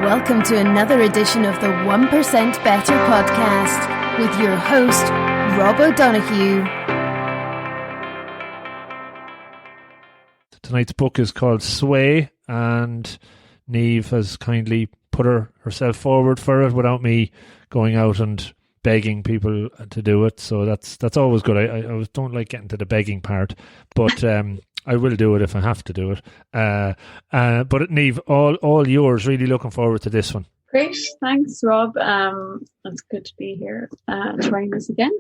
Welcome to another edition of the 1% Better podcast with your host, Rob O'Donoghue. Tonight's book is called Sway, and Niamh has kindly put herself forward for it without me going out and begging people to do it. So that's always good. I don't like getting to the begging part, but I will do it if I have to do it. But Niamh, all yours. Really looking forward to this one. Great, thanks, Rob. It's good to be here trying this again.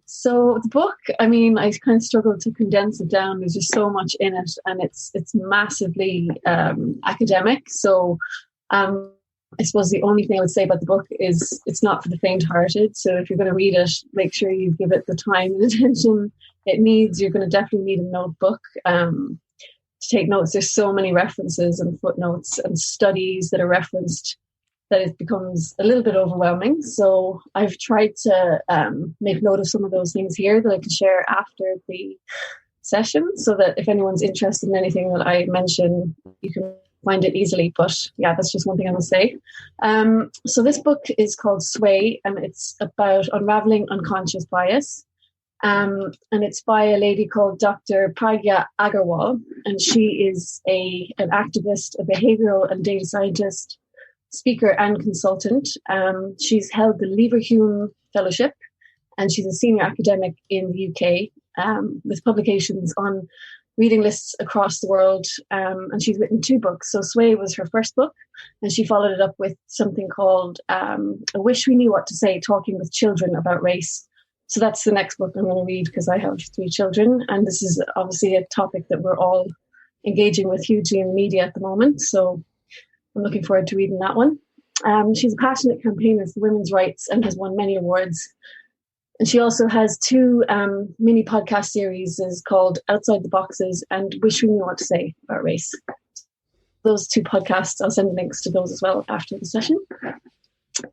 So the book, I kind of struggled to condense it down. There's just so much in it, and it's massively academic. So I suppose the only thing I would say about the book is it's not for the faint-hearted. So if you're going to read it, make sure you give it the time and attention it needs. You're going to definitely need a notebook to take notes. There's so many references and footnotes and studies that are referenced that it becomes a little bit overwhelming. So I've tried to make note of some of those things here that I can share after the session, so that if anyone's interested in anything that I mention, you can find it easily. But yeah, that's just one thing I must say. So this book is called Sway, and it's about unraveling unconscious bias. And it's by a lady called Dr. Pragya Agarwal, and she is an activist, a behavioural and data scientist, speaker and consultant. She's held the Leverhulme Fellowship, and she's a senior academic in the UK with publications on reading lists across the world. And she's written 2 books. So Sway was her first book, and she followed it up with something called I Wish We Knew What to Say, Talking with Children About Race. So that's the next book I'm going to read, because I have 3 children, and this is obviously a topic that we're all engaging with hugely in the media at the moment. So I'm looking forward to reading that one. She's a passionate campaigner for women's rights and has won many awards. And she also has 2 mini podcast series called Outside the Boxes and Wish We Knew What to Say About Race. Those 2 podcasts, I'll send links to those as well after the session.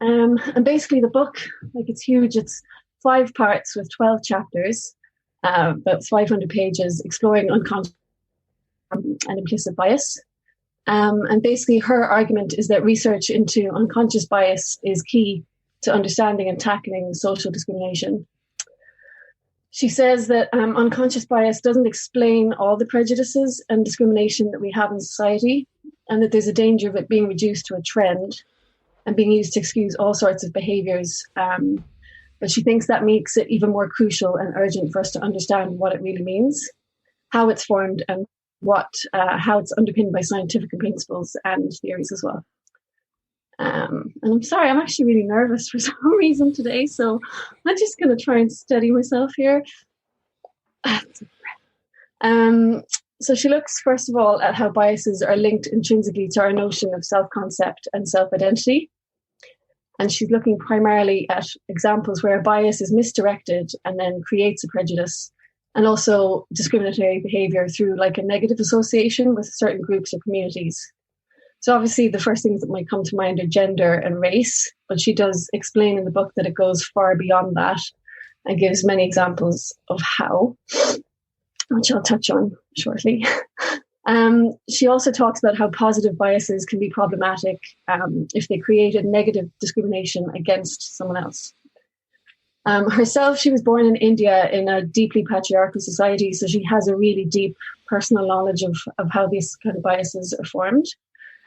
And basically the book, it's huge. It's 5 parts with 12 chapters, about 500 pages, exploring unconscious and implicit bias. And basically her argument is that research into unconscious bias is key to understanding and tackling social discrimination. She says that unconscious bias doesn't explain all the prejudices and discrimination that we have in society, and that there's a danger of it being reduced to a trend and being used to excuse all sorts of behaviours. But she thinks that makes it even more crucial and urgent for us to understand what it really means, how it's formed, and how it's underpinned by scientific principles and theories as well. And I'm sorry, I'm actually really nervous for some reason today, so I'm just going to try and steady myself here. So she looks, first of all, at how biases are linked intrinsically to our notion of self-concept and self-identity. And she's looking primarily at examples where a bias is misdirected and then creates a prejudice, and also discriminatory behaviour through a negative association with certain groups or communities. So obviously the first things that might come to mind are gender and race, but she does explain in the book that it goes far beyond that and gives many examples of how, which I'll touch on shortly. She also talks about how positive biases can be problematic if they create a negative discrimination against someone else. Herself, she was born in India in a deeply patriarchal society, so she has a really deep personal knowledge of how these kind of biases are formed.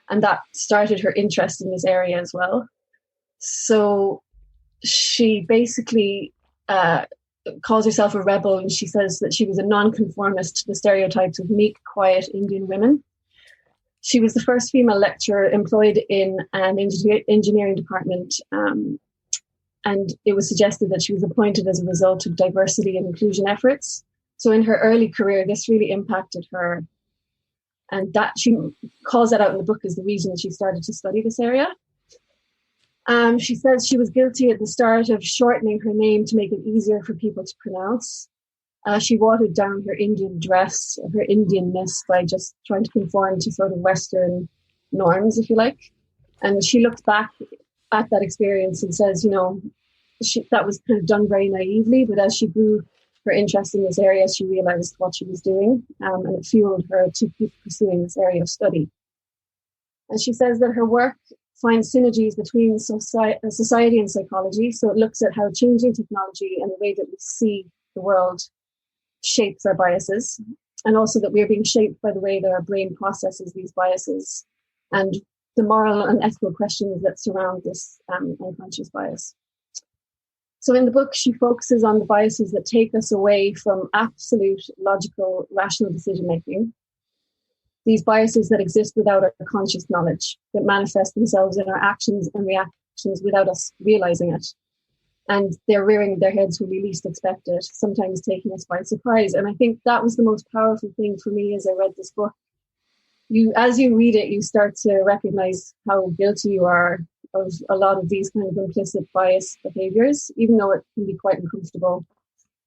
And that started her interest in this area as well. So she basically calls herself a rebel, and she says that she was a non-conformist to the stereotypes of meek, quiet Indian women. She was the first female lecturer employed in an engineering department, and it was suggested that she was appointed as a result of diversity and inclusion efforts. So in her early career, this really impacted her. And that she calls that out in the book as the reason she started to study this area. She says she was guilty at the start of shortening her name to make it easier for people to pronounce. She watered down her Indian dress, her Indianness, by just trying to conform to sort of Western norms, if you like. And she looked back at that experience and says, that was kind of done very naively, but as she grew her interest in this area, she realized what she was doing, and it fueled her to keep pursuing this area of study. And she says that her work finds synergies between society and psychology. So it looks at how changing technology and the way that we see the world shapes our biases, and also that we're being shaped by the way that our brain processes these biases and the moral and ethical questions that surround this unconscious bias. So in the book, she focuses on the biases that take us away from absolute, logical, rational decision-making. These biases that exist without our conscious knowledge, that manifest themselves in our actions and reactions without us realizing it. And they're rearing their heads when we least expect it, sometimes taking us by surprise. And I think that was the most powerful thing for me as I read this book. As you read it, you start to recognize how guilty you are of a lot of these kind of implicit bias behaviors, even though it can be quite uncomfortable.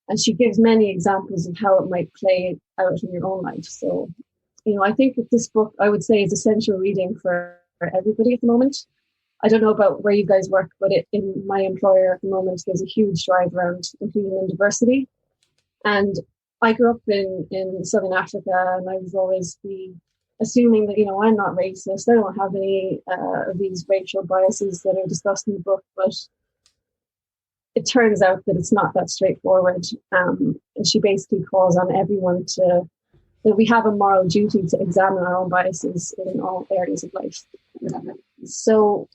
And she gives many examples of how it might play out in your own life. So, I think that this book, I would say, is essential reading for everybody at the moment. I don't know about where you guys work, but in my employer at the moment, there's a huge drive around inclusion and diversity. And I grew up in Southern Africa, and I was always assuming that, I'm not racist. I don't have any of these racial biases that are discussed in the book, but it turns out that it's not that straightforward. And she basically calls on everyone that we have a moral duty to examine our own biases in all areas of life. So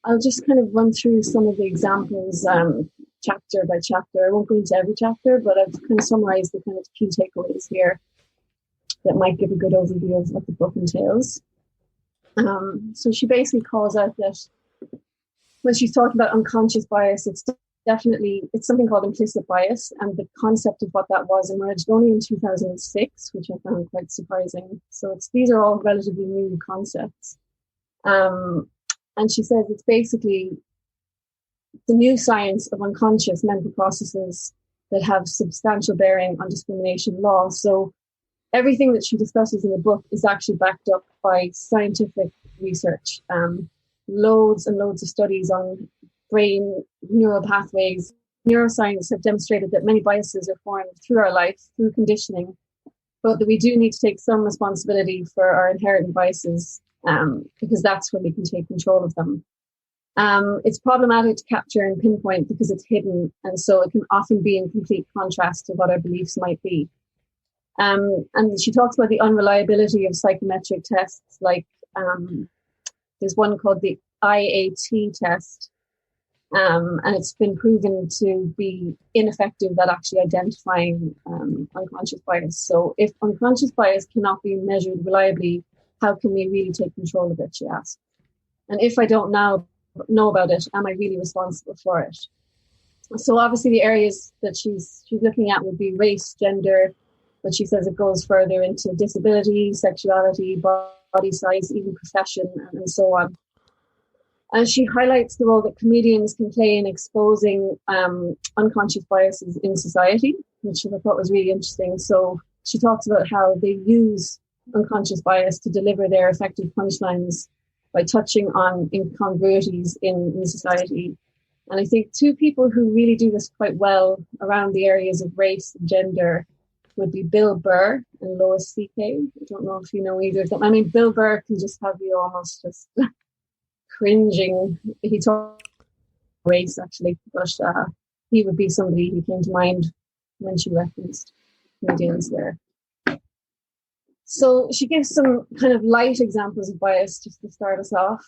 I'll just kind of run through some of the examples chapter by chapter. I won't go into every chapter, but I've kind of summarized the kind of key takeaways here that might give a good overview of what the book entails. So she basically calls out that when she's talking about unconscious bias, it's something called implicit bias, and the concept of what that was emerged only in 2006, which I found quite surprising. So these are all relatively new concepts. And she says it's basically the new science of unconscious mental processes that have substantial bearing on discrimination law. So everything that she discusses in the book is actually backed up by scientific research. Loads and loads of studies on brain neural pathways. Neuroscience have demonstrated that many biases are formed through our life, through conditioning, but that we do need to take some responsibility for our inherent biases, because that's when we can take control of them. It's problematic to capture and pinpoint because it's hidden, and so it can often be in complete contrast to what our beliefs might be. And she talks about the unreliability of psychometric tests, like there's one called the IAT test, and it's been proven to be ineffective at actually identifying unconscious bias. So if unconscious bias cannot be measured reliably, how can we really take control of it, she asked. And if I don't know about it, am I really responsible for it? So obviously the areas that she's looking at would be race, gender, but she says it goes further into disability, sexuality, body size, even profession, and so on. And she highlights the role that comedians can play in exposing unconscious biases in society, which I thought was really interesting. So she talks about how they use unconscious bias to deliver their effective punchlines by touching on incongruities in society. And I think two people who really do this quite well around the areas of race and gender would be Bill Burr and Lois C.K. I don't know if you know either of them. I mean, Bill Burr can just have you almost just cringing. He talked race, actually, but he would be somebody who came to mind when she referenced comedians there. So she gives some kind of light examples of bias just to start us off.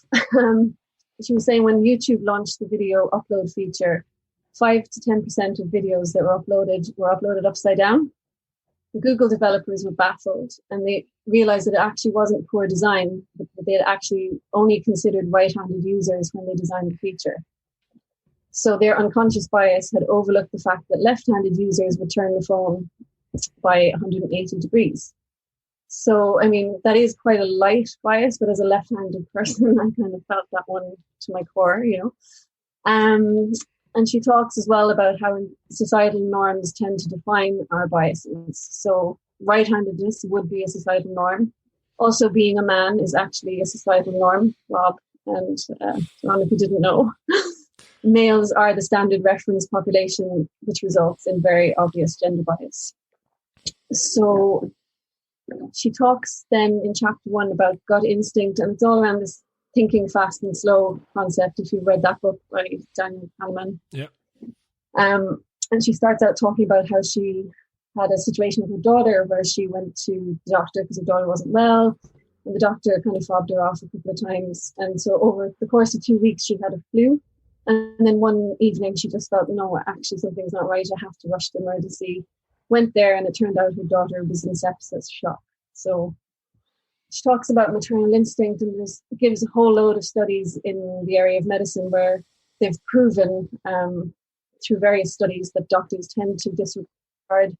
She was saying when YouTube launched the video upload feature, 5 to 10% of videos that were uploaded upside down. The Google developers were baffled, and they realized that it actually wasn't poor design, but they had actually only considered right-handed users when they designed the feature. So their unconscious bias had overlooked the fact that left-handed users would turn the phone by 180 degrees. So, I mean, that is quite a light bias, but as a left-handed person, I kind of felt that one to my core, And she talks as well about how societal norms tend to define our biases. So right-handedness would be a societal norm. Also, being a man is actually a societal norm, Rob, and Ron, if you didn't know. Males are the standard reference population, which results in very obvious gender bias. So she talks then in chapter 1 about gut instinct, and it's all around this Thinking Fast and Slow concept, if you've read that book by Daniel Kahneman. Yeah. And she starts out talking about how she had a situation with her daughter where she went to the doctor because her daughter wasn't well, and the doctor kind of fobbed her off a couple of times. And so over the course of 2 weeks, she had a flu. And then one evening, she just felt, no, actually something's not right. I have to rush to emergency. Went there, and it turned out her daughter was in sepsis shock. So she talks about maternal instinct, and gives a whole load of studies in the area of medicine where they've proven through various studies that doctors tend to disregard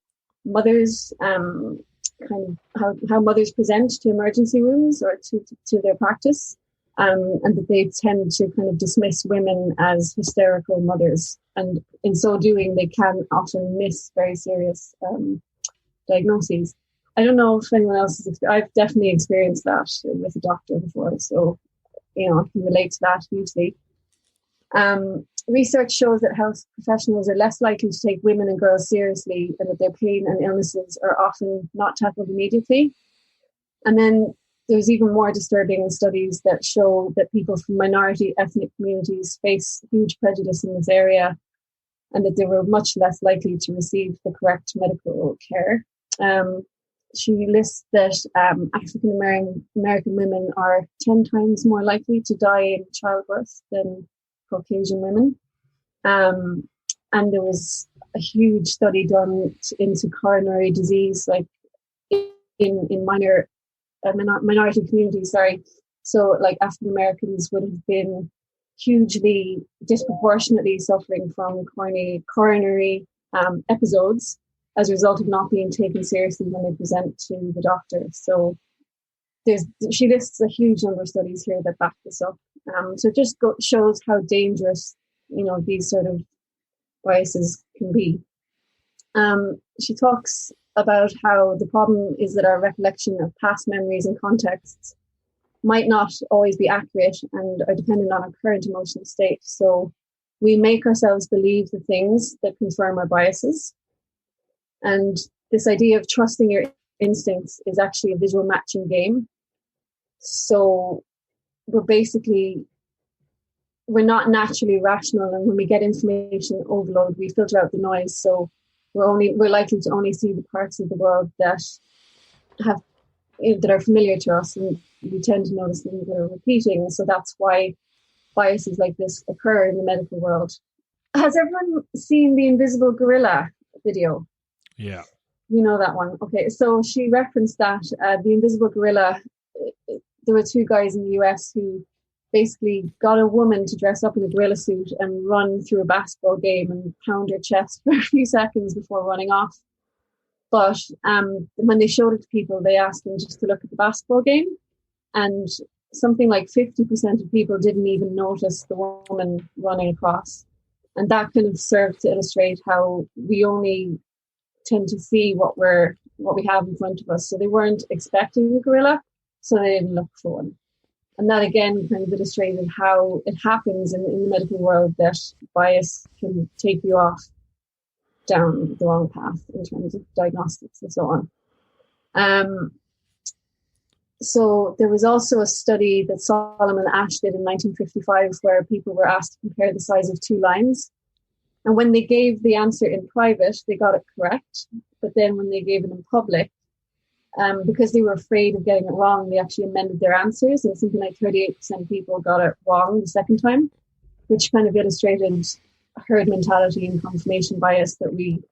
mothers, kind of how mothers present to emergency rooms or to their practice, and that they tend to kind of dismiss women as hysterical mothers. And in so doing, they can often miss very serious diagnoses. I don't know if anyone else has. I've definitely experienced that with a doctor before, so I can relate to that hugely. Research shows that health professionals are less likely to take women and girls seriously, and that their pain and illnesses are often not tackled immediately. And then there's even more disturbing studies that show that people from minority ethnic communities face huge prejudice in this area, and that they were much less likely to receive the correct medical care. She lists that African American women are 10 times more likely to die in childbirth than Caucasian women. And there was a huge study done into coronary disease, like in minority communities, So like African Americans would have been hugely disproportionately suffering from coronary episodes as a result of not being taken seriously when they present to the doctor. So she lists a huge number of studies here that back this up. So it just shows how dangerous, these sort of biases can be. She talks about how the problem is that our recollection of past memories and contexts might not always be accurate and are dependent on our current emotional state. So we make ourselves believe the things that confirm our biases. And this idea of trusting your instincts is actually a visual matching game. So we're not naturally rational, and when we get information overload, we filter out the noise. So we're likely to only see the parts of the world that are familiar to us, and we tend to notice things that are repeating. So that's why biases like this occur in the medical world. Has everyone seen the Invisible Gorilla video? Yeah. You know that one. Okay, so she referenced that the Invisible Gorilla. There were two guys in the US who basically got a woman to dress up in a gorilla suit and run through a basketball game and pound her chest for a few seconds before running off. But when they showed it to people, they asked them just to look at the basketball game, and something like 50% of people didn't even notice the woman running across. And that kind of served to illustrate how we only tend to see what we have in front of us. So they weren't expecting a gorilla, so they didn't look for one. And that again kind of illustrated how it happens in the medical world, that bias can take you off down the wrong path in terms of diagnostics and so on. So there was also a study that Solomon Ash did in 1955 where people were asked to compare the size of two lines. And when they gave the answer in private, they got it correct. But then when they gave it in public, because they were afraid of getting it wrong, they actually amended their answers, and something like 38% of people got it wrong the second time, which kind of illustrated herd mentality and confirmation bias that we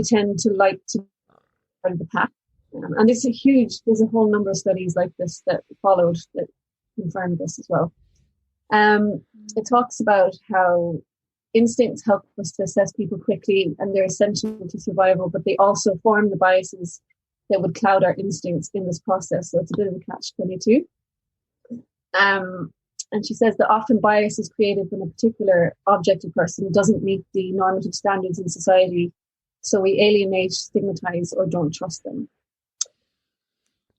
tend to like to be part of the pack. And there's a whole number of studies like this that followed that confirmed this as well. It talks about how instincts help us to assess people quickly, and they're essential to survival, but they also form the biases that would cloud our instincts in this process. So it's a bit of a catch-22. And she says that often bias is created when a particular objective person doesn't meet the normative standards in society. So we alienate, stigmatize, or don't trust them.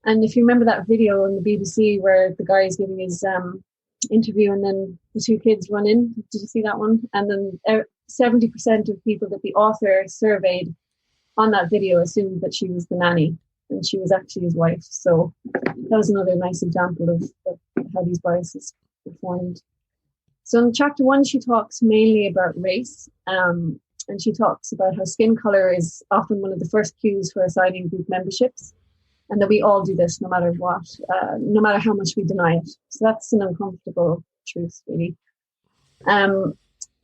And if you remember that video on the BBC where the guy is giving his interview and then the two kids run in, did you see that one? And then 70% of people that the author surveyed on that video assumed that she was the nanny. and she was actually his wife. So that was another nice example of how these biases are formed. So in chapter 1, she talks mainly about race, and she talks about how skin color is often one of the first cues for assigning group memberships, and that we all do this no matter what, no matter how much we deny it. So that's an uncomfortable truth, really.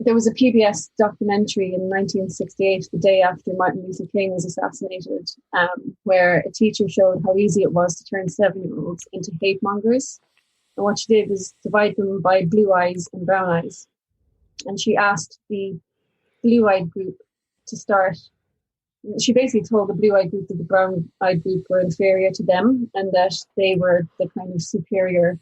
There was a PBS documentary in 1968, the day after Martin Luther King was assassinated, where a teacher showed how easy it was to turn 7-year-olds into hate mongers. And what she did was divide them by blue eyes and brown eyes. And she asked the blue-eyed group to start. She basically told the blue-eyed group that the brown-eyed group were inferior to them and that they were the kind of superior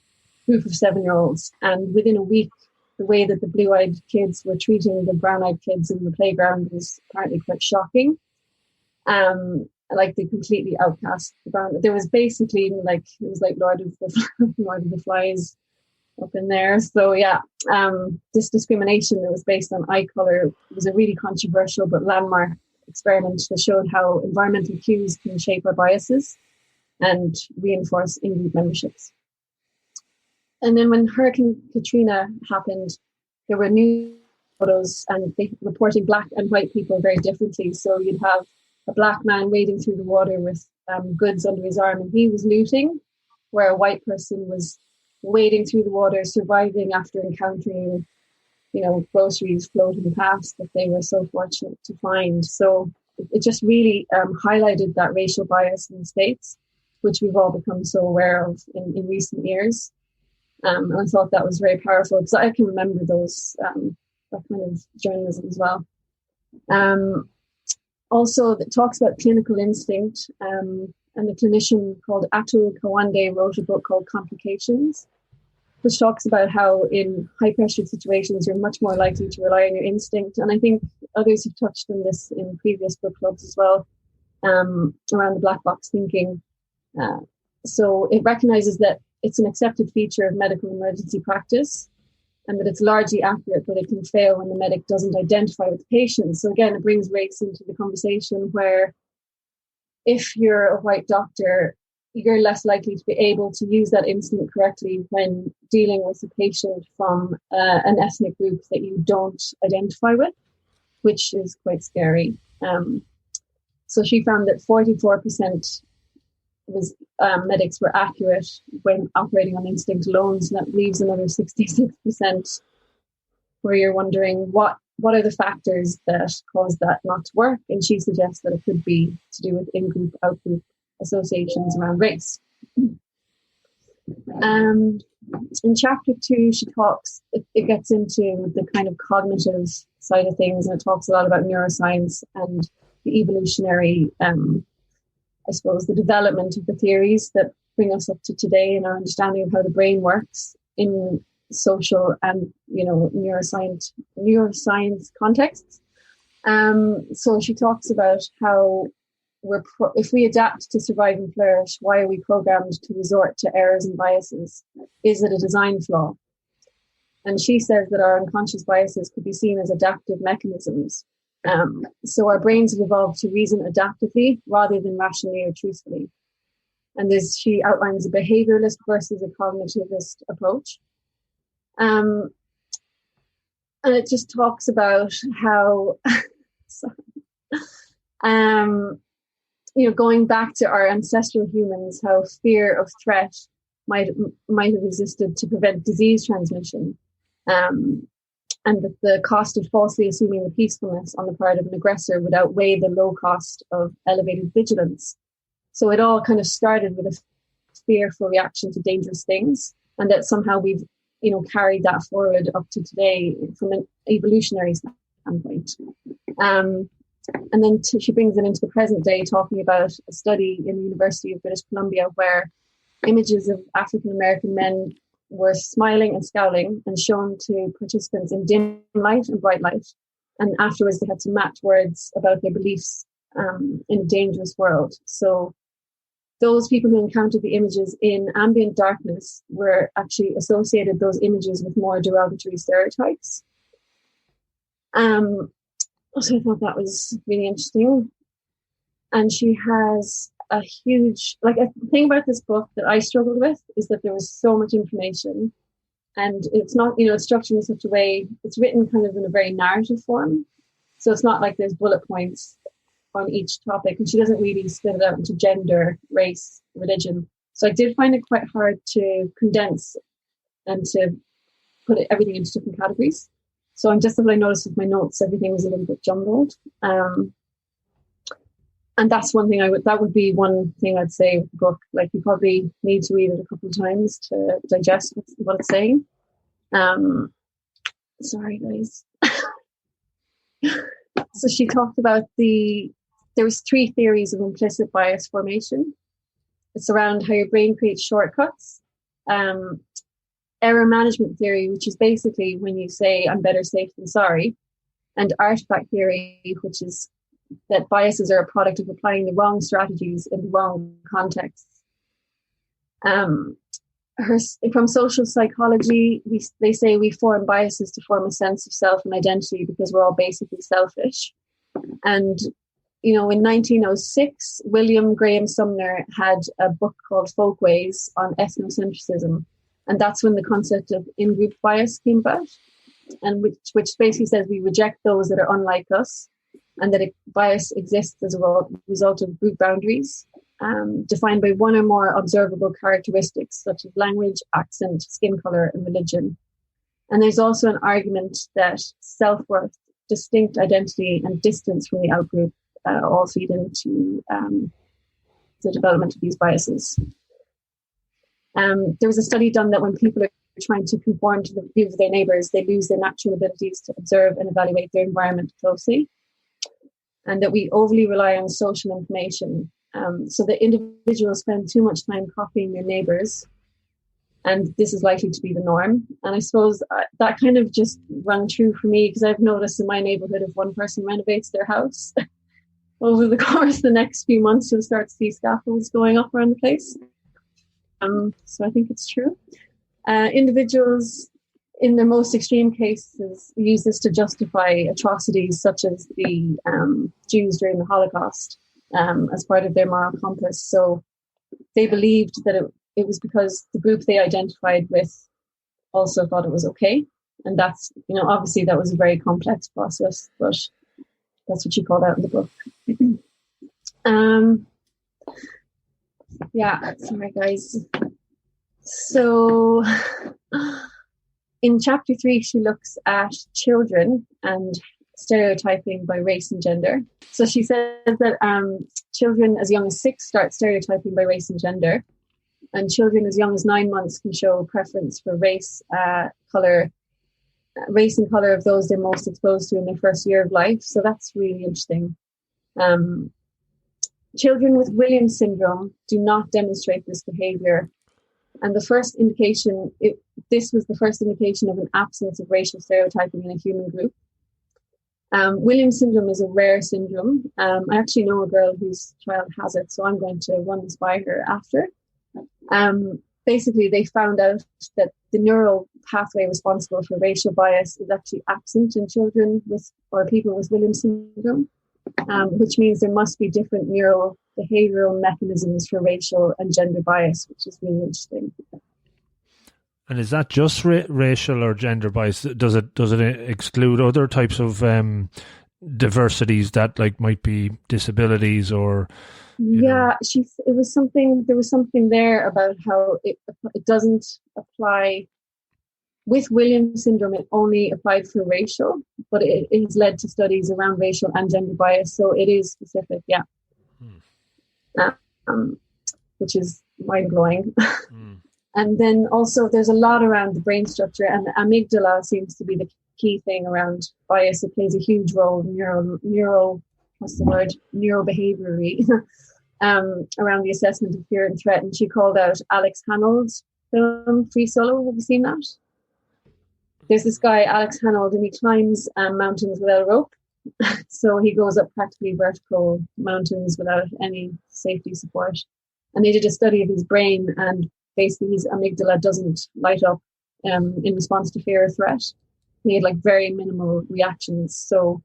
group of 7-year-olds. And within a week, the way that the blue-eyed kids were treating the brown-eyed kids in the playground was apparently quite shocking. Like they completely outcast the brown. There was basically like it was like Lord of the Flies up in there. So yeah, this discrimination that was based on eye color was a really controversial but landmark experiment that showed how environmental cues can shape our biases and reinforce in-group memberships. And then when Hurricane Katrina happened, there were new photos and they reporting black and white people very differently. So you'd have a black man wading through the water with goods under his arm and he was looting, where a white person was wading through the water, surviving after encountering, groceries floating past that they were so fortunate to find. So it just really highlighted that racial bias in the States, which we've all become so aware of in recent years. And I thought that was very powerful because I can remember those, that kind of journalism as well. Also, it talks about clinical instinct, and the clinician called Atul Gawande wrote a book called Complications, which talks about how in high-pressure situations you're much more likely to rely on your instinct. And I think others have touched on this in previous book clubs as well, around the black box thinking. So it recognizes that it's an accepted feature of medical emergency practice and that it's largely accurate, but it can fail when the medic doesn't identify with the patient. So again, it brings race into the conversation where if you're a white doctor, you're less likely to be able to use that instinct correctly when dealing with a patient from an ethnic group that you don't identify with, which is quite scary. So she found that 44% medics were accurate when operating on instinct alone, so that leaves another 66% where you're wondering what are the factors that cause that not to work. And she suggests that it could be to do with in-group, out-group associations around race. In chapter 2, she talks, it gets into the kind of cognitive side of things, and it talks a lot about neuroscience and the evolutionary I suppose, the development of the theories that bring us up to today in our understanding of how the brain works in social and, neuroscience contexts. So she talks about how if we adapt to survive and flourish, why are we programmed to resort to errors and biases? Is it a design flaw? And she says that our unconscious biases could be seen as adaptive mechanisms. So our brains have evolved to reason adaptively rather than rationally or truthfully. And she outlines a behavioralist versus a cognitivist approach. And it just talks about how, going back to our ancestral humans, how fear of threat might have existed to prevent disease transmission. And that the cost of falsely assuming the peacefulness on the part of an aggressor would outweigh the low cost of elevated vigilance. So it all kind of started with a fearful reaction to dangerous things, and that somehow we've, carried that forward up to today from an evolutionary standpoint. And then she brings it into the present day, talking about a study in the University of British Columbia where images of African-American men were smiling and scowling and shown to participants in dim light and bright light. And afterwards, they had to match words about their beliefs in a dangerous world. So those people who encountered the images in ambient darkness were actually associated those images with more derogatory stereotypes. So I thought that was really interesting. And she has a huge, like, a thing about this book that I struggled with is that there was so much information, and it's not, it's structured in such a way, it's written kind of in a very narrative form. So it's not like there's bullet points on each topic, and she doesn't really split it out into gender, race, religion. So I did find it quite hard to condense and to put everything into different categories. So I'm just, as I noticed with my notes, everything was a little bit jumbled. And that's one thing that would be one thing I'd say with the book. Like, you probably need to read it a couple of times to digest what it's saying. Sorry, guys. So she talked about there was 3 theories of implicit bias formation. It's around how your brain creates shortcuts. Error management theory, which is basically when you say, I'm better safe than sorry. And artifact theory, which is that biases are a product of applying the wrong strategies in the wrong contexts. From social psychology, they say we form biases to form a sense of self and identity because we're all basically selfish. And, in 1906, William Graham Sumner had a book called Folkways on ethnocentrism. And that's when the concept of in-group bias came about, and which basically says we reject those that are unlike us, and that bias exists as a result of group boundaries, defined by one or more observable characteristics such as language, accent, skin color, and religion. And there's also an argument that self-worth, distinct identity, and distance from the outgroup all feed into the development of these biases. There was a study done that when people are trying to conform to the views of their neighbours, they lose their natural abilities to observe and evaluate their environment closely, and that we overly rely on social information. So that individuals spend too much time copying their neighbours, and this is likely to be the norm. And I suppose that kind of just rang true for me, because I've noticed in my neighbourhood, if one person renovates their house, over the course of the next few months, you'll start to see scaffolds going up around the place. So I think it's true. Individuals, in their most extreme cases, use this to justify atrocities such as the Jews during the Holocaust as part of their moral compass. So they believed that it was because the group they identified with also thought it was okay. And that's, obviously that was a very complex process, but that's what she called out in the book. Yeah, sorry guys. So in chapter 3, she looks at children and stereotyping by race and gender. So she says that children as young as 6 start stereotyping by race and gender, and children as young as 9 months can show preference for race and color of those they're most exposed to in their first year of life. So that's really interesting. Children with Williams syndrome do not demonstrate this behavior. And the first indication, this was the first indication of an absence of racial stereotyping in a human group. Williams syndrome is a rare syndrome. I actually know a girl whose child has it, so I'm going to run this by her after. Basically, they found out that the neural pathway responsible for racial bias is actually absent in children or people with Williams syndrome, which means there must be different neural behavioral mechanisms for racial and gender bias, which is really interesting. And is that just racial or gender bias? Does it exclude other types of diversities that might be disabilities or? Yeah, there was something there about how it doesn't apply with Williams syndrome. It only applied for racial, but it has led to studies around racial and gender bias. So it is specific, yeah. Which is mind blowing. And then also there's a lot around the brain structure, and the amygdala seems to be the key thing around bias. It plays a huge role in neurobehaviory around the assessment of fear and threat. And she called out Alex Honnold's film Free Solo. Have you seen that? There's this guy, Alex Honnold, and he climbs mountains without a rope. So he goes up practically vertical mountains without any safety support. And they did a study of his brain, and basically his amygdala doesn't light up in response to fear or threat. He had very minimal reactions. So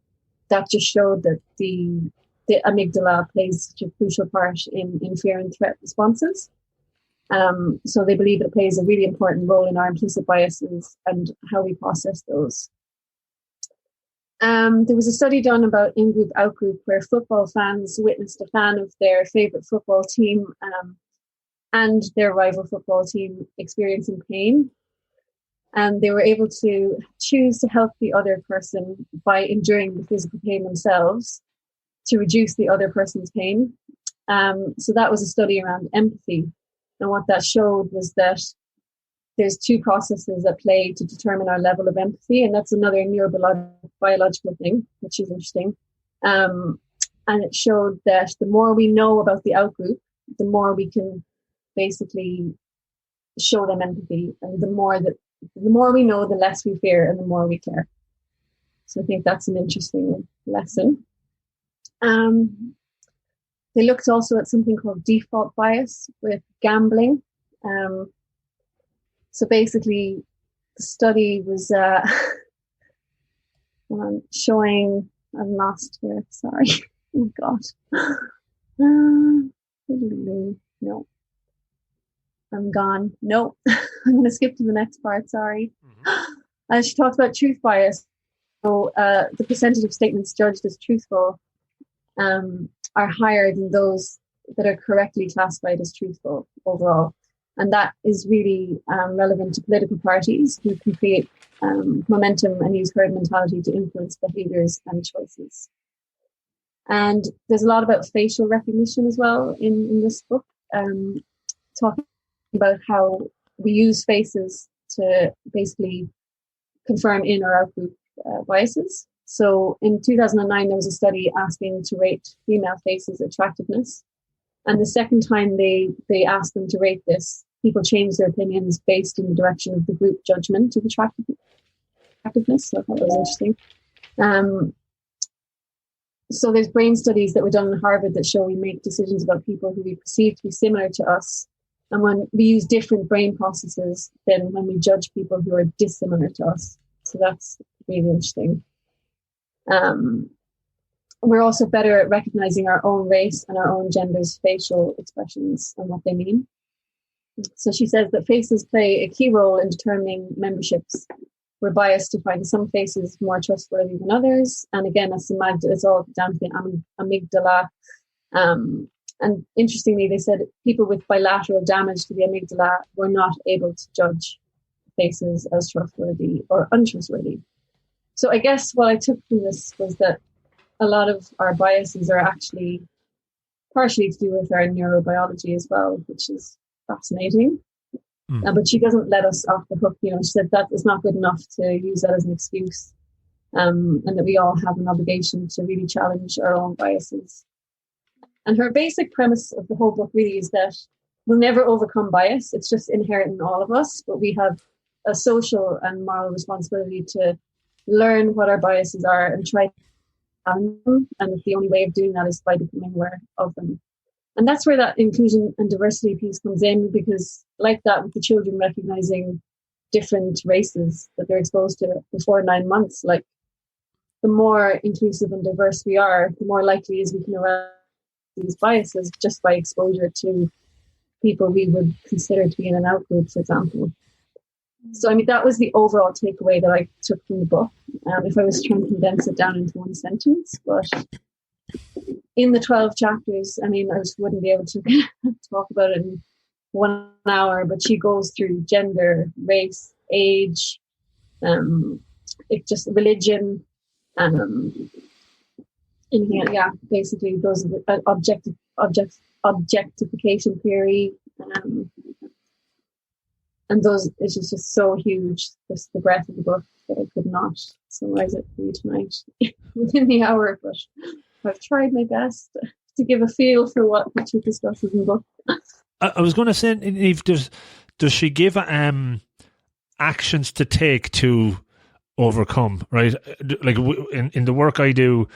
that just showed that the the amygdala plays such a crucial part in fear and threat responses. So they believe it plays a really important role in our implicit biases and how we process those. There was a study done about in-group, out-group, where football fans witnessed a fan of their favourite football team and their rival football team experiencing pain. And they were able to choose to help the other person by enduring the physical pain themselves to reduce the other person's pain. So that was a study around empathy. And what that showed was that there's two processes at play to determine our level of empathy. And that's another neurobiological thing, which is interesting. And it showed that the more we know about the outgroup, the more we can basically show them empathy. And the more we know, the less we fear and the more we care. So I think that's an interesting lesson. They looked also at something called default bias with gambling. So basically, the study was showing. I'm lost here. Sorry. Oh God. No. I'm gone. No. I'm going to skip to the next part. Sorry. Mm-hmm. She talked about truth bias. So the percentage of statements judged as truthful are higher than those that are correctly classified as truthful overall. And that is really relevant to political parties who can create momentum and use herd mentality to influence behaviours and choices. And there's a lot about facial recognition as well in this book, talking about how we use faces to basically confirm in or out group biases. So in 2009, there was a study asking to rate female faces' attractiveness. And the second time they asked them to rate this, people changed their opinions based in the direction of the group judgment of attractiveness. So I thought that was interesting. So there's brain studies that were done in Harvard that show we make decisions about people who we perceive to be similar to us. And when we use different brain processes than when we judge people who are dissimilar to us. So that's really interesting. We're also better at recognizing our own race and our own gender's facial expressions and what they mean. So she says that faces play a key role in determining memberships. We're biased to find some faces more trustworthy than others. And again, it's all down to the amygdala. And interestingly, they said people with bilateral damage to the amygdala were not able to judge faces as trustworthy or untrustworthy. So I guess what I took from this was that a lot of our biases are actually partially to do with our neurobiology as well, which is fascinating. But she doesn't let us off the hook. She said that is not good enough to use that as an excuse, and that we all have an obligation to really challenge our own biases. And her basic premise of the whole book really is that we'll never overcome bias. It's just inherent in all of us, but we have a social and moral responsibility to learn what our biases are and try to challenge them. And the only way of doing that is by becoming aware of them. And that's where that inclusion and diversity piece comes in, because like that with the children recognizing different races that they're exposed to before 9 months, like the more inclusive and diverse we are, the more likely is we can arouse these biases just by exposure to people we would consider to be in an out group, for example. So, I mean, that was the overall takeaway that I took from the book. If I was trying to condense it down into one sentence, but in the 12 chapters, I mean, I just wouldn't be able to talk about it in 1 hour, but she goes through gender, race, age, religion, basically those are the objectification theory, and those, it's just so huge, just the breadth of the book, that I could not summarize it for you tonight within the hour, but I've tried my best to give a feel for what she discusses in the book. I was going to say, Niamh, does she give actions to take to overcome, right? Like in the work I do,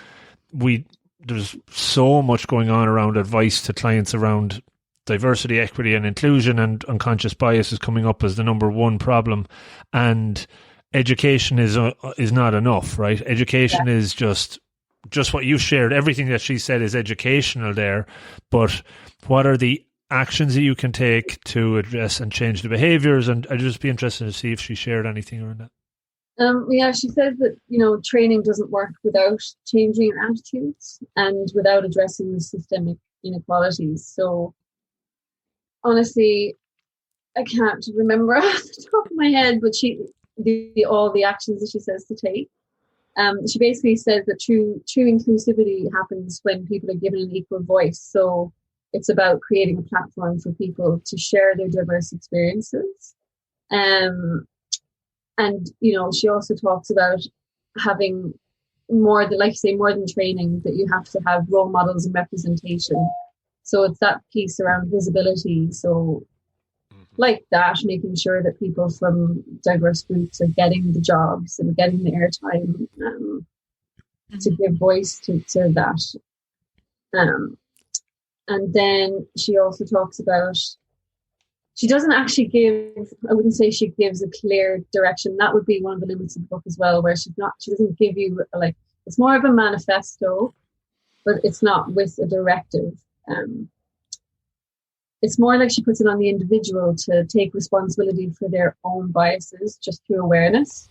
there's so much going on around advice to clients around diversity, equity and inclusion, and unconscious bias is coming up as the number one problem. And education is not enough, right? Education is just just what you shared, everything that she said is educational there, but what are the actions that you can take to address and change the behaviours? And I'd just be interested to see if she shared anything around that. Yeah, she says that, training doesn't work without changing your attitudes and without addressing the systemic inequalities. So honestly, I can't remember off the top of my head, but all the actions that she says to take. She basically says that true inclusivity happens when people are given an equal voice. So it's about creating a platform for people to share their diverse experiences. And, she also talks about having more than training, that you have to have role models and representation. So it's that piece around visibility. So like that, making sure that people from diverse groups are getting the jobs and getting the airtime to give voice to that. And then she also talks about, she doesn't actually I wouldn't say she gives a clear direction. That would be one of the limits of the book as well, where she doesn't give you it's more of a manifesto, but it's not with a directive. It's more like she puts it on the individual to take responsibility for their own biases just through awareness.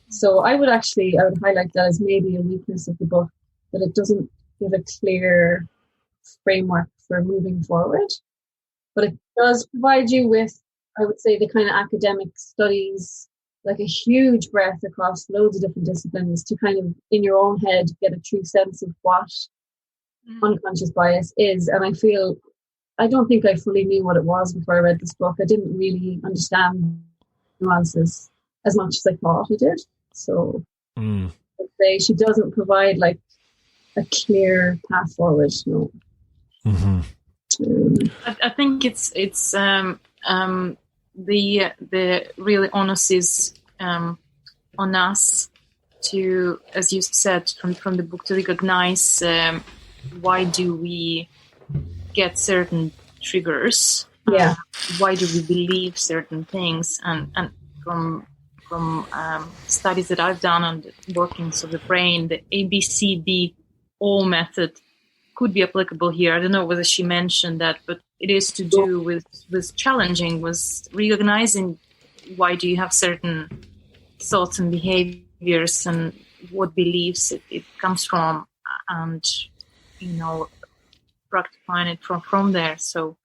So I would highlight that as maybe a weakness of the book, that it doesn't give a clear framework for moving forward. But it does provide you with, I would say, the kind of academic studies, like a huge breadth across loads of different disciplines to kind of, in your own head, get a true sense of what unconscious bias is. And I don't think I fully knew what it was before I read this book. I didn't really understand nuances as much as I thought I did. So I'd say she doesn't provide like a clear path forward. No. Mm-hmm. I think it's the really onus is on us to, as you said from the book, to recognize why do we get certain triggers? Yeah. Why do we believe certain things? And from studies that I've done on the workings of the brain, the ABCDO method could be applicable here. I don't know whether she mentioned that, but it is to do with challenging, with recognizing why do you have certain thoughts and behaviors and what beliefs it comes from, and rectifying it from there. So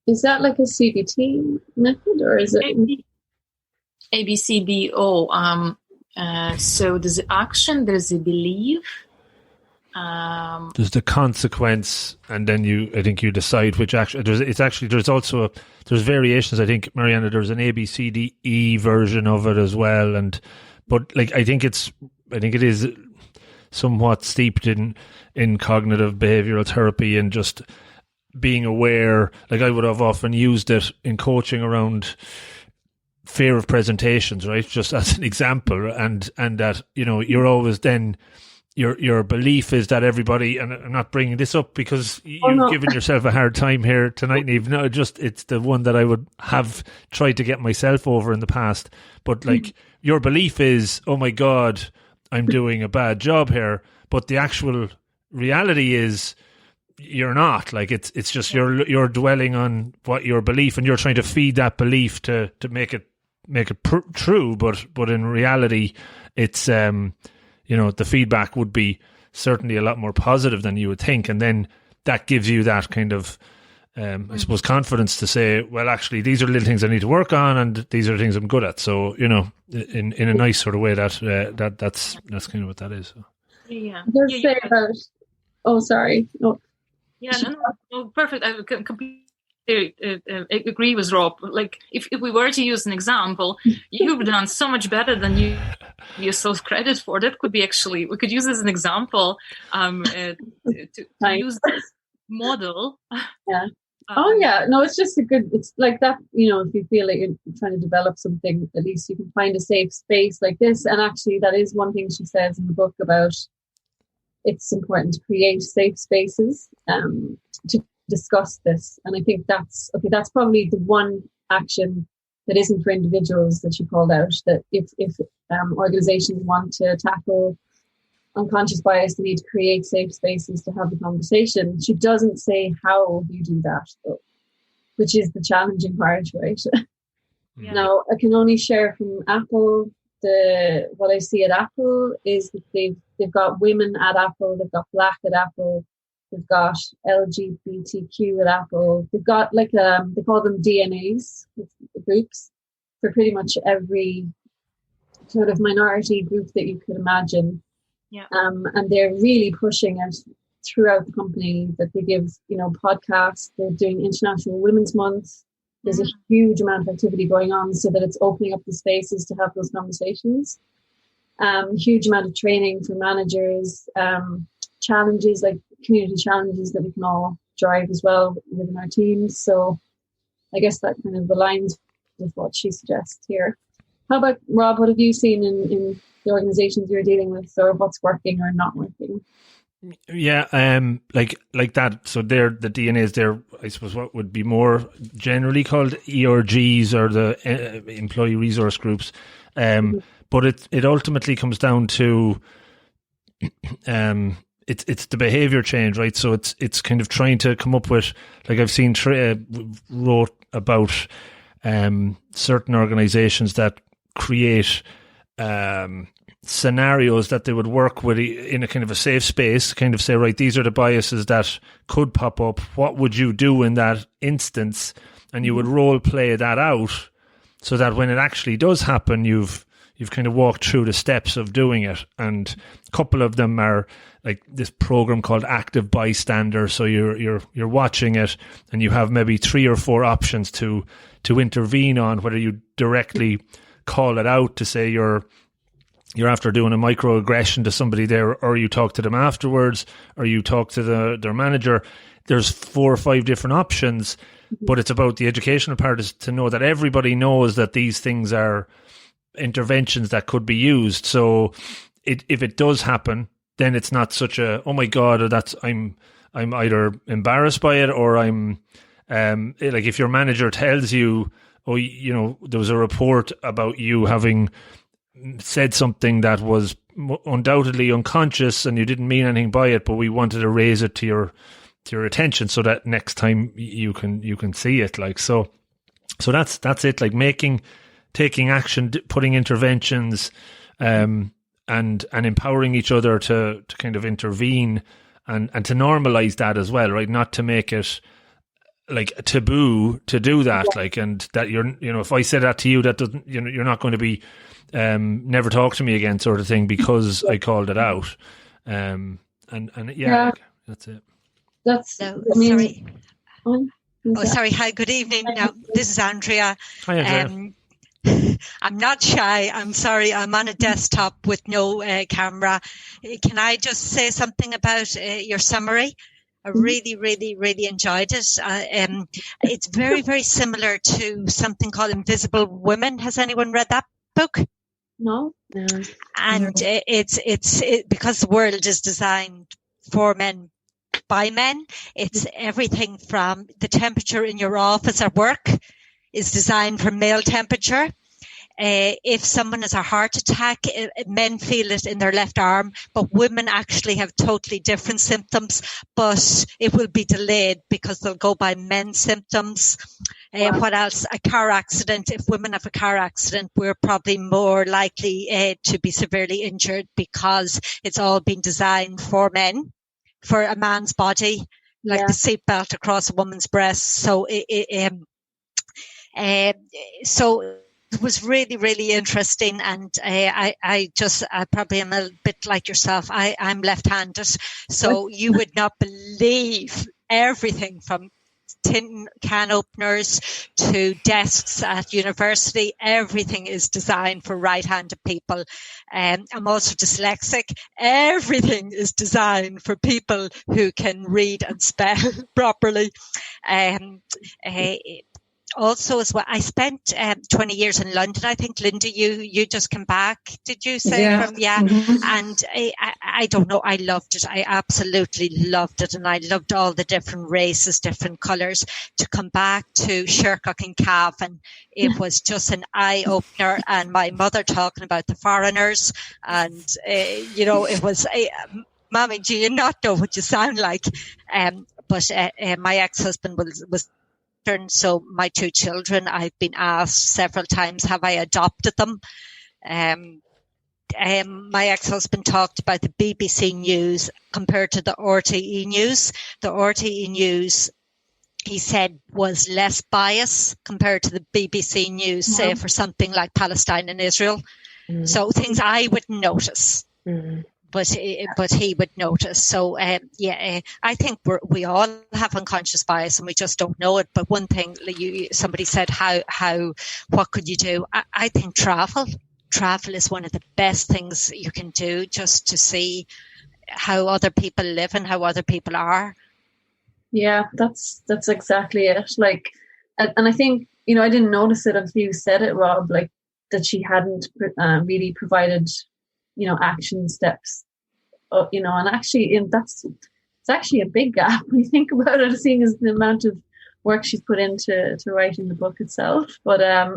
is that like a CBT method, or is it ABCDO? So there's the action, there's the belief, there's the consequence, and then I think you decide which action. There's also there's variations. I think, Mariana, there's an ABCDE version of it as well, but I think it is somewhat steeped in cognitive behavioral therapy and just being aware. Like, I would have often used it in coaching around fear of presentations, right? Just as an example, and that you're always then. Your belief is that everybody, and I'm not bringing this up because you've given yourself a hard time here tonight, Niamh. No, it's the one that I would have tried to get myself over in the past. But your belief is, oh my God, I'm doing a bad job here. But the actual reality is you're not. Like, it's just you're dwelling on what your belief, and you're trying to feed that belief to make it true. But in reality, it's the feedback would be certainly a lot more positive than you would think. And then that gives you that kind of, I suppose, confidence to say, well, actually, these are little things I need to work on, and these are things I'm good at. So, in a nice sort of way, that's kind of what that is. So. Yeah. Just say about, sorry. Oh. Yeah, no, perfect. I completely agree with Rob. Like, if we were to use an example, you've done so much better than you yourself credit for. That could be actually, we could use as an example to use this model. Yeah. No, it's just it's like that, if you feel like you're trying to develop something, at least you can find a safe space like this. And actually, that is one thing she says in the book about it's important to create safe spaces to discuss this. And I think that's probably the one action that isn't for individuals that she called out, that if organizations want to tackle unconscious bias, the need to create safe spaces to have the conversation. She doesn't say how you do that, though, which is the challenging part, right? Yeah. Now, I can only share from Apple. What I see at Apple is that they've got women at Apple, they've got Black at Apple, they've got LGBTQ at Apple. They've got they call them DNAs, groups, for pretty much every sort of minority group that you could imagine. Yeah. And they're really pushing it throughout the company, that they give, podcasts. They're doing International Women's Month. There's a huge amount of activity going on so that it's opening up the spaces to have those conversations. Huge amount of training for managers, challenges, like community challenges that we can all drive as well within our teams. So I guess that kind of aligns with what she suggests here. How about, Rob, what have you seen in the organizations you're dealing with, or what's working or not working? Yeah, like that. So they're the DNAs. They're, I suppose, what would be more generally called ERGs, or the employee resource groups. But it ultimately comes down to it's the behavior change, right? So it's kind of trying to come up with, like I've seen wrote about certain organizations that create scenarios that they would work with in a kind of a safe space, kind of say, right, these are the biases that could pop up. What would you do in that instance? And you would role play that out so that when it actually does happen, you've kind of walked through the steps of doing it. And a couple of them are like this program called Active Bystander. So you're watching it, and you have maybe 3 or 4 options to intervene on, whether you directly call it out to say you're after doing a microaggression to somebody there, or you talk to them afterwards, or you talk to their manager. There's 4 or 5 different options, but it's about the educational part, is to know that everybody knows that these things are interventions that could be used. So if it does happen, then it's not such a, oh my God, or that's, I'm either embarrassed by it, or I'm like, if your manager tells you, oh, there was a report about you having said something that was undoubtedly unconscious and you didn't mean anything by it, but we wanted to raise it to your attention so that next time you can see it. Like, so that's it. Like taking action, putting interventions, and empowering each other to kind of intervene and to normalize that as well, right? Not to make it like a taboo to do that, like, and that if I say that to you, that doesn't, you're not going to be never talk to me again, sort of thing, because I called it out. And yeah. Like, that's it. Sorry. Sorry. Hi, good evening. Now, this is Andrea. Hi, Andrea. I'm not shy. I'm sorry. I'm on a desktop with no camera. Can I just say something about your summary? I really, really, really enjoyed it. It's very, very similar to something called Invisible Women. Has anyone read that book? No. And it's because the world is designed for men by men. It's everything from the temperature in your office or work is designed for male temperature. If someone has a heart attack, men feel it in their left arm, but women actually have totally different symptoms, but it will be delayed because they'll go by men's symptoms. Wow. What else? A car accident. If women have a car accident, we're probably more likely to be severely injured because it's all been designed for men, for a man's body, like the seatbelt across a woman's breast. So so it was really, really interesting. And I probably am a bit like yourself. I'm left-handed. So you would not believe everything from tin can openers to desks at university. Everything is designed for right-handed people. I'm also dyslexic. Everything is designed for people who can read and spell properly. also as well, I spent 20 years in London. I think, Linda, you just came back, did you say? Yeah. Mm-hmm. And I don't know, I loved it. I absolutely loved it. And I loved all the different races, different colours. To come back to Shercock and Cavan, it was just an eye-opener. And my mother talking about the foreigners, and, it was... Mommy, do you not know what you sound like? But my ex-husband was so my 2 children, I've been asked several times, have I adopted them? My ex-husband talked about the BBC News compared to the RTE News. The RTE News, he said, was less biased compared to the BBC News, say, for something like Palestine and Israel. So things I wouldn't notice. But he would notice. So, I think we all have unconscious bias and we just don't know it. But one thing, somebody said, what could you do? I think travel is one of the best things you can do, just to see how other people live and how other people are. Yeah, that's exactly it. Like, and I think, I didn't notice it until you said it, Rob, like that she hadn't really provided action steps, and actually it's actually a big gap when you think about it, seeing as the amount of work she's put into writing the book itself. But yeah.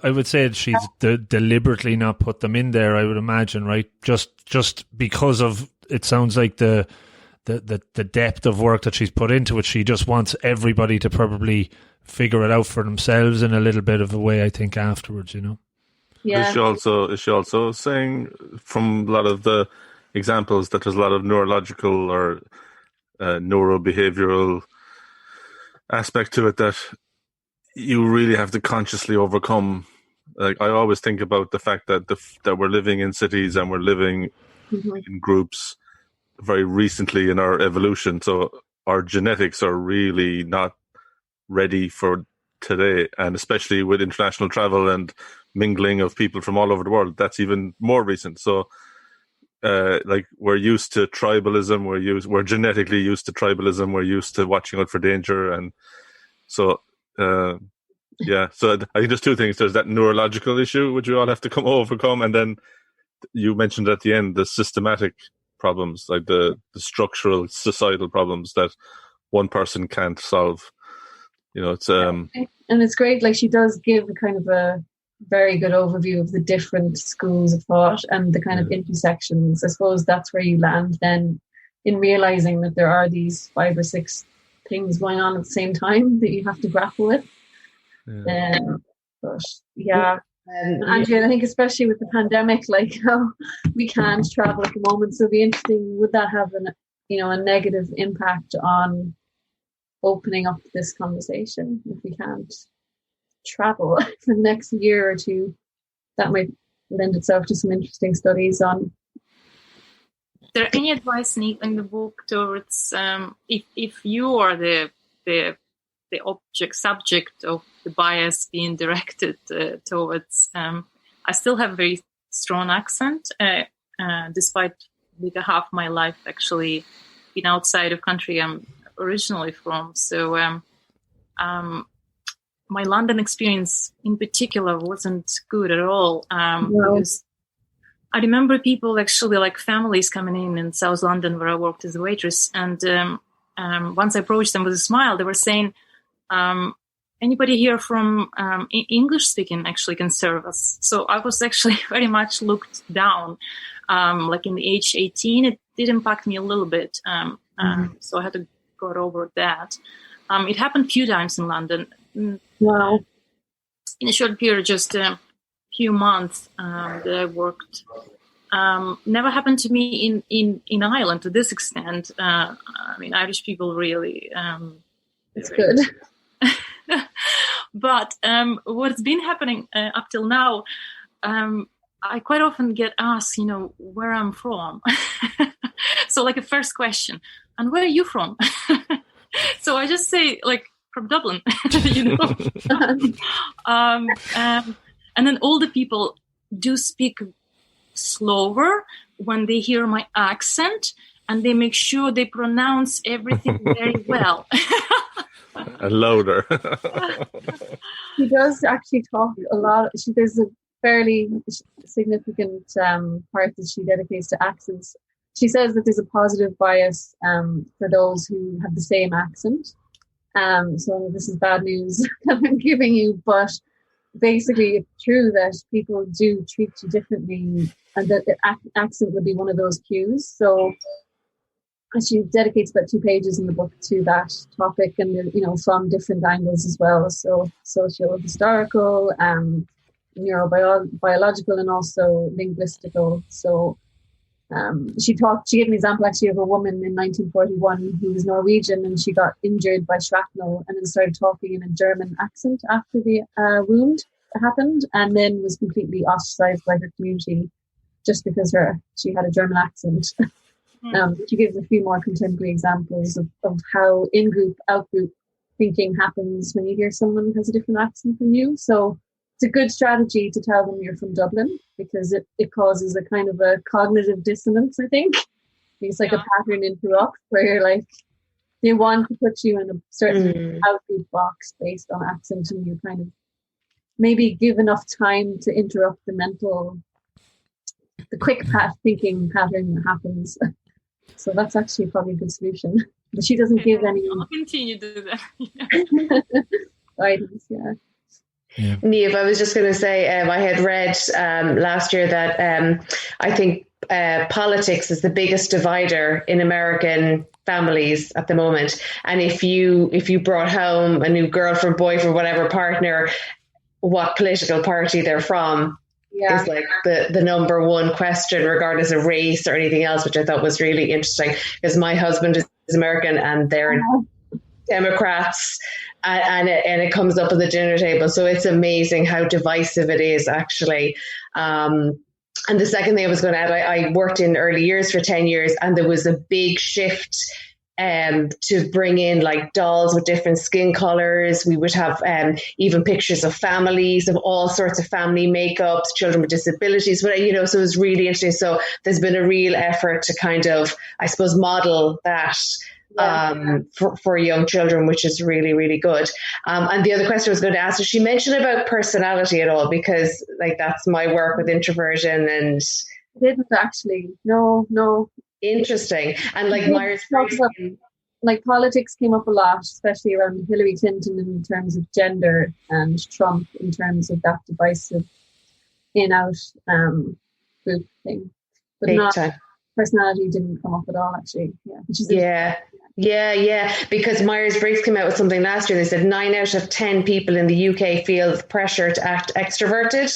I would say that she's deliberately not put them in there, I would imagine, right? Just because of, it sounds like the depth of work that she's put into it. She just wants everybody to probably figure it out for themselves in a little bit of a way, I think, afterwards, Yeah. Is she also saying, from a lot of the examples, that there's a lot of neurological or neurobehavioral aspect to it that you really have to consciously overcome? Like, I always think about the fact that that we're living in cities and we're living in groups very recently in our evolution, so our genetics are really not ready for today, and especially with international travel and mingling of people from all over the world, that's even more recent. So like, we're used to tribalism, we're genetically used to tribalism, we're used to watching out for danger, and so so I think there's 2 things. There's that neurological issue which we all have to overcome, and then you mentioned at the end the systematic problems, like the structural societal problems that one person can't solve. It's and it's great, like, she does give a kind of a very good overview of the different schools of thought and the kind of intersections. I suppose that's where you land then, in realizing that there are these 5 or 6 things going on at the same time that you have to grapple with. Andrea, I think especially with the pandemic, like how we can't travel at the moment, so it'd be interesting, would that have a negative impact on opening up this conversation if we can't travel for the next year or 2? That might lend itself to some interesting studies on. Is there any advice, Niamh, in the book towards if you are the subject of the bias being directed towards? I still have a very strong accent, despite bigger half my life actually being outside of country I'm originally from. So my London experience in particular wasn't good at all. Because I remember people actually, like families coming in South London where I worked as a waitress, and once I approached them with a smile, they were saying, anybody here from English speaking actually can serve us. So I was actually very much looked down. Like in the age 18, it did impact me a little bit. So I had to get over that. It happened a few times in London. Wow. In a short period, just a few months that I worked. Never happened to me in Ireland to this extent. Irish people really... it's good. But what's been happening up till now, I quite often get asked, where I'm from. So like a first question, and where are you from? So I just say, like, from Dublin, and then older people do speak slower when they hear my accent, and they make sure they pronounce everything very well. And louder. She does actually talk a lot. There's a fairly significant part that she dedicates to accents. She says that there's a positive bias for those who have the same accent. So this is bad news that I'm giving you, but basically it's true that people do treat you differently, and that the accent would be one of those cues. So she dedicates about 2 pages in the book to that topic, and from different angles as well. So socio-historical, neurobiological, and also linguistical. So she gave an example actually of a woman in 1941 who was Norwegian, and she got injured by shrapnel and then started talking in a German accent after the wound happened, and then was completely ostracized by her community just because she had a German accent. She gives a few more contemporary examples of how in-group, out-group thinking happens when you hear someone has a different accent from you. So it's a good strategy to tell them you're from Dublin, because it causes a kind of a cognitive dissonance, I think. It's like a pattern interrupt where you're like, they want to put you in a certain out-group box based on accent, and you kind of maybe give enough time to interrupt the quick thinking pattern that happens. So that's actually probably a good solution. But she doesn't give any. I'll continue to do that. Guidance, yeah. Niamh, I was just going to say, I had read last year that I think politics is the biggest divider in American families at the moment. And if you brought home a new girlfriend, boyfriend, whatever partner, what political party they're from is like the number one question, regardless of race or anything else, which I thought was really interesting, because my husband is American and they're Democrats, and it comes up at the dinner table. So it's amazing how divisive it is, actually. And the second thing I was going to add, I worked in early years for 10 years, and there was a big shift to bring in like dolls with different skin colors. We would have even pictures of families, of all sorts of family makeups, children with disabilities, so it was really interesting. So there's been a real effort to kind of, I suppose, model that for young children, which is really, really good. And the other question I was going to ask, did she mention about personality at all? Because like that's my work with introversion, and didn't actually. No. Interesting. And like Myers-Briggs, like politics came up a lot, especially around Hillary Clinton in terms of gender, and Trump in terms of that divisive in-out group thing. But personality didn't come up at all, actually. Yeah, because Myers-Briggs came out with something last year. They said 9 out of 10 people in the UK feel pressure to act extroverted.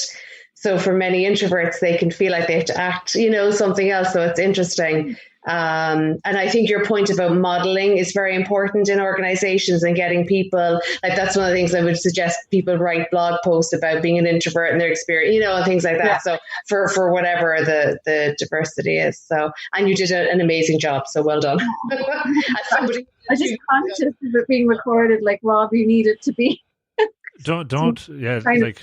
So for many introverts, they can feel like they have to act, something else. So it's interesting. And I think your point about modeling is very important in organizations, and getting people, like that's one of the things I would suggest people write blog posts about being an introvert and their experience, and things like that. Yeah. So for whatever the diversity is. So, and you did an amazing job. So well done. I was just conscious of it being recorded, like Rob, you need it to be. Don't like.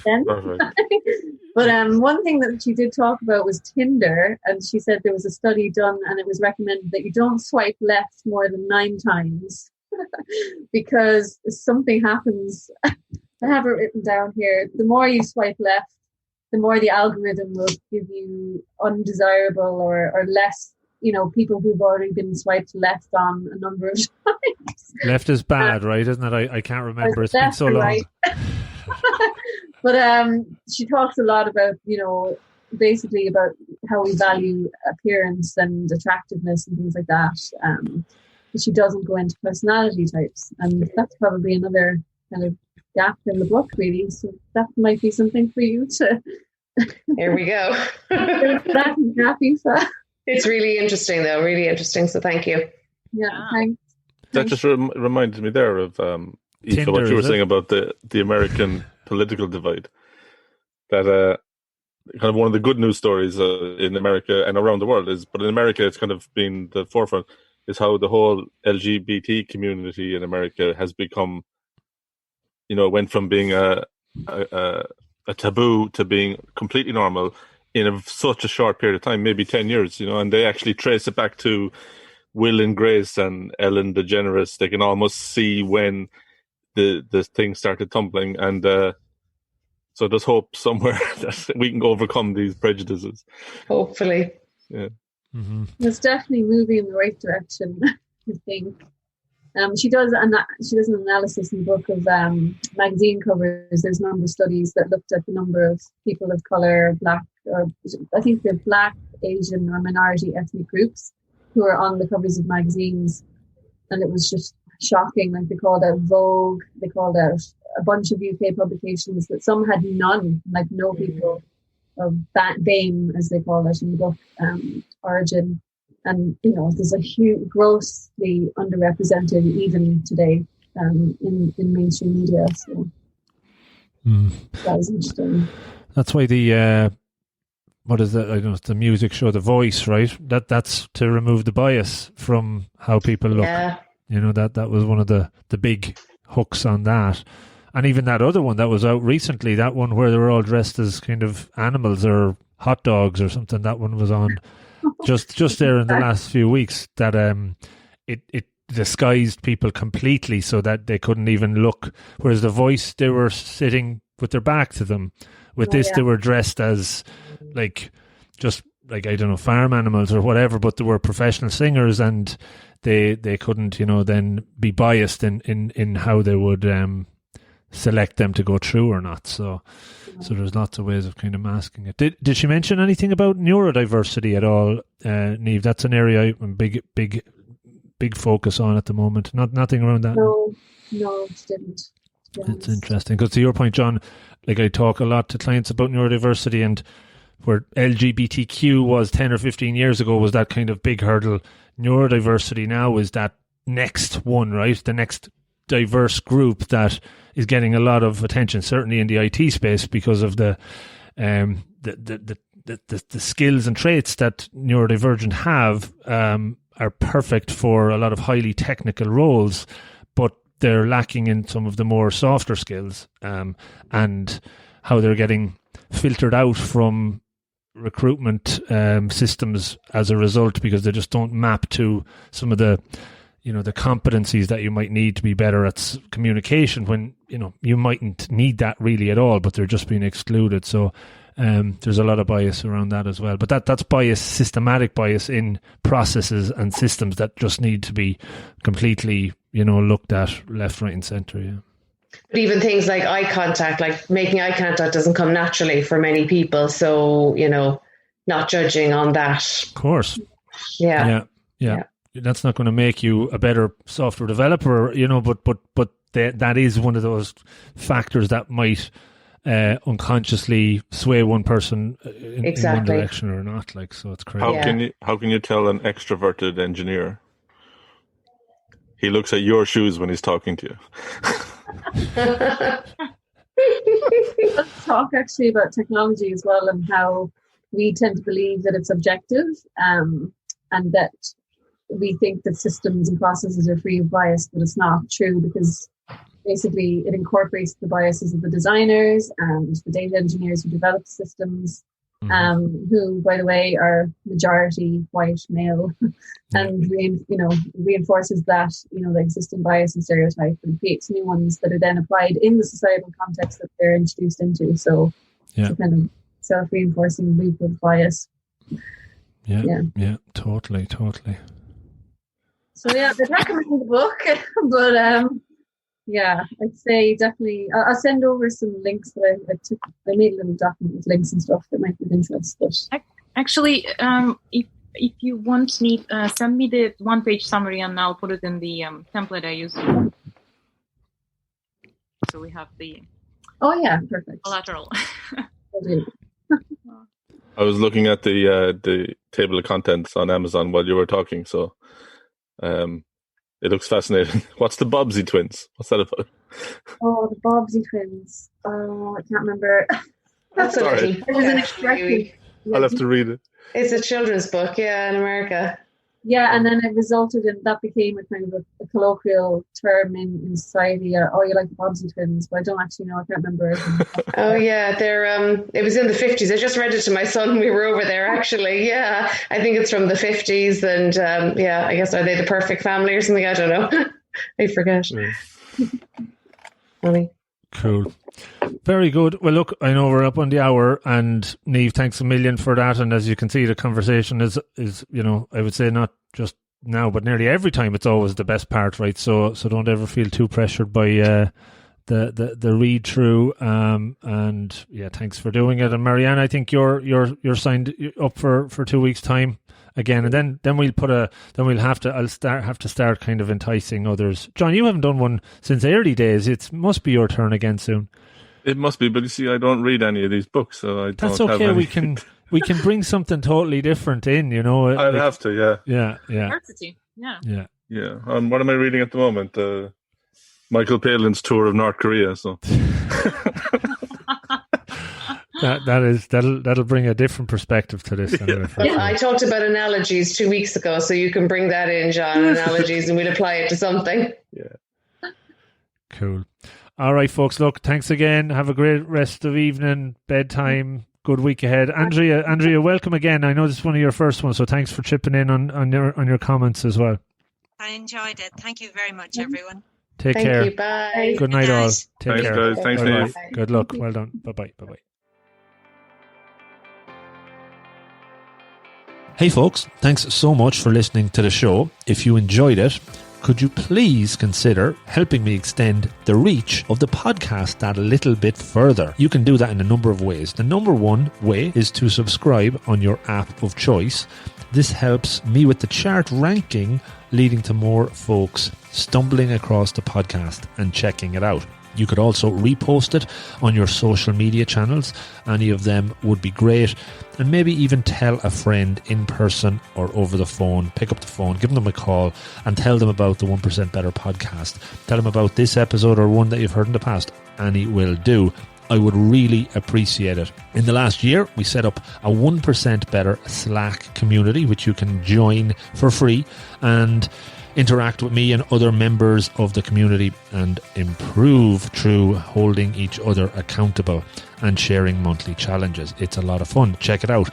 But one thing that she did talk about was Tinder, and she said there was a study done, and it was recommended that you don't swipe left more than 9 times because something happens. I have it written down here. The more you swipe left, the more the algorithm will give you undesirable or less, people who've already been swiped left on a number of times. Left is bad, right? Isn't it? I can't remember. It's been so long. Right. But she talks a lot about, basically about how we value appearance and attractiveness and things like that. But she doesn't go into personality types. And that's probably another kind of gap in the book, really. So that might be something for you to... Here we go. It's really interesting, though. Really interesting. So thank you. Yeah, thanks. That just reminded me there of Aoife, what you were saying about the American political divide. That kind of one of the good news stories in America and around the world but in America it's kind of been the forefront, is how the whole LGBT community in America has become, went from being a taboo to being completely normal in such a short period of time, maybe 10 years, and they actually trace it back to Will and Grace and Ellen DeGeneres, they can almost see when the thing started tumbling, and so there's hope somewhere that we can overcome these prejudices. Hopefully. Yeah. Mm-hmm. It's definitely moving in the right direction, I think. She does an analysis in the book of magazine covers. There's a number of studies that looked at the number of people of colour, black, or I think they're black, Asian, or minority ethnic groups who are on the covers of magazines, and it was just shocking. Like, they called out Vogue, they called out a bunch of UK publications, that some had none, like no people of BAME, as they call it in the book, origin. And, there's a huge, grossly underrepresented even today in mainstream media. So that was interesting. That's why the what is it? I don't know. It's the music show, The Voice, right? That's to remove the bias from how people look. Yeah. That was one of the big hooks on that. And even that other one that was out recently, that one where they were all dressed as kind of animals or hot dogs or something, that one was on just there in the last few weeks, that it disguised people completely so that they couldn't even look. Whereas The Voice, they were sitting with their back to them. With this, they were dressed as just I don't know, farm animals or whatever, but they were professional singers, and they couldn't, then be biased in how they would select them to go through or not. So there's lots of ways of kind of masking it. Did she mention anything about neurodiversity at all, Niamh? That's an area I'm big focus on at the moment. Nothing around that. No, she didn't. It's interesting because, to your point, John, I talk a lot to clients about neurodiversity, and where LGBTQ was 10 or 15 years ago was that kind of big hurdle. Neurodiversity now is that next one, right? The next diverse group that is getting a lot of attention, certainly in the IT space, because of the skills and traits that neurodivergent have are perfect for a lot of highly technical roles, but they're lacking in some of the more softer skills, and how they're getting filtered out from recruitment systems as a result, because they just don't map to some of the the competencies that you might need to be better at communication, when you mightn't need that really at all, but they're just being excluded. So there's a lot of bias around that as well, but that's bias, systematic bias in processes and systems that just need to be completely looked at left, right and centre. Yeah. But even things like eye contact, like making eye contact, doesn't come naturally for many people. So, not judging on that. Of course. Yeah. That's not going to make you a better software developer, but that is one of those factors that might unconsciously sway one person in one direction or not. So it's crazy. How can you tell an extroverted engineer? He looks at your shoes when he's talking to you. Let's talk actually about technology as well, and how we tend to believe that it's objective, and that we think that systems and processes are free of bias, but it's not true, because basically it incorporates the biases of the designers and the data engineers who develop systems, who, by the way, are majority white male, and reinforces that the existing bias and stereotype, and creates new ones that are then applied in the societal context that they're introduced into. So it's a kind of self-reinforcing loop of bias. Yeah, totally. So I'd recommend the book, but I'd say definitely I'll send over some links that I made a little document with links and stuff that might be of interest. But actually, if you want, send me the one-page summary and I'll put it in the template I use. So we have the perfect collateral. I was looking at the table of contents on Amazon while you were talking, so it looks fascinating. What's the Bobbsey twins? What's that about? Oh, the Bobbsey twins. Oh, I can't remember. That's Sorry. a little. I'll have to read it. It's a children's book, in America. Yeah, and then it resulted in that became a kind of a colloquial term in society. Or, you like the Bobbsey twins, but I don't actually know. I can't remember it. Oh yeah, they're it was in the 50s. I just read it to my son when we were over there. Actually, yeah, I think it's from the 50s, and yeah, I guess are they the perfect family or something? I don't know. I forget. Funny. Cool. Very good. Well, look, I know we're up on the hour, and Niamh, thanks a million for that. And as you can see, the conversation is I would say not just now, but nearly every time it's always the best part, right? So don't ever feel too pressured by the read through. And yeah, thanks for doing it. And Marianne, I think you're signed up for 2 weeks' time again, and then we'll have to start kind of enticing others. John, you haven't done one since early days. It must be your turn again soon. It must be, but you see, I don't read any of these books, so I don't. That's okay. Have any. we can bring something totally different in. I'd have to, yeah. Yeah. Diversity, yeah. What am I reading at the moment? Michael Palin's tour of North Korea. So that'll bring a different perspective to this. Anyway, yeah, I talked about analogies 2 weeks ago, so you can bring that in, John. Analogies, and we'll apply it to something. Yeah. Cool. All right, folks. Look, thanks again. Have a great rest of evening, bedtime. Good week ahead. Andrea, welcome again. I know this is one of your first ones, so thanks for chipping in on your comments as well. I enjoyed it. Thank you very much, everyone. Take care. Thank you. Bye. Good night, all. Take care. Guys. Thanks, Niamh. Good luck. Well done. Bye-bye. Hey, folks. Thanks so much for listening to the show. If you enjoyed it, could you please consider helping me extend the reach of the podcast that a little bit further? You can do that in a number of ways. The number one way is to subscribe on your app of choice. This helps me with the chart ranking, leading to more folks stumbling across the podcast and checking it out. You could also repost it on your social media channels. Any of them would be great. And maybe even tell a friend in person or over the phone. Pick up the phone, give them a call and tell them about the 1% Better podcast. Tell them about this episode or one that you've heard in the past. Any will do. I would really appreciate it. In the last year, we set up a 1% Better Slack community, which you can join for free and interact with me and other members of the community and improve through holding each other accountable and sharing monthly challenges. It's a lot of fun. Check it out.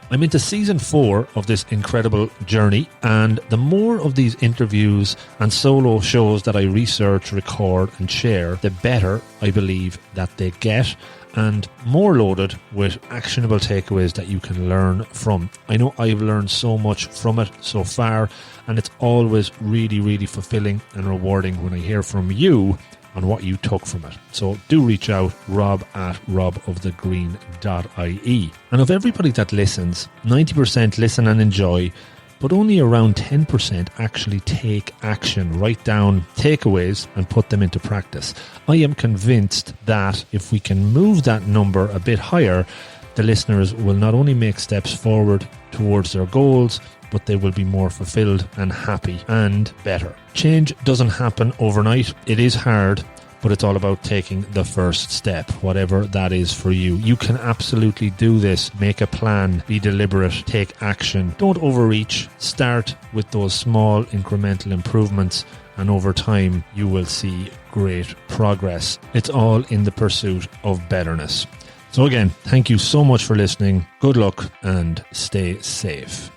I'm into season 4 of this incredible journey, and the more of these interviews and solo shows that I research, record and share, the better I believe that they get, and more loaded with actionable takeaways that you can learn from. I know I've learned so much from it so far, and it's always really, really fulfilling and rewarding when I hear from you on what you took from it. So do reach out, rob@robofthegreen.ie. And of everybody that listens, 90% listen and enjoy, but only around 10% actually take action, write down takeaways and put them into practice. I am convinced that if we can move that number a bit higher, the listeners will not only make steps forward towards their goals, but they will be more fulfilled and happy and better. Change doesn't happen overnight. It is hard, but it's all about taking the first step, whatever that is for you. You can absolutely do this. Make a plan, be deliberate, take action. Don't overreach. Start with those small incremental improvements, and over time you will see great progress. It's all in the pursuit of betterness. So again, thank you so much for listening. Good luck and stay safe.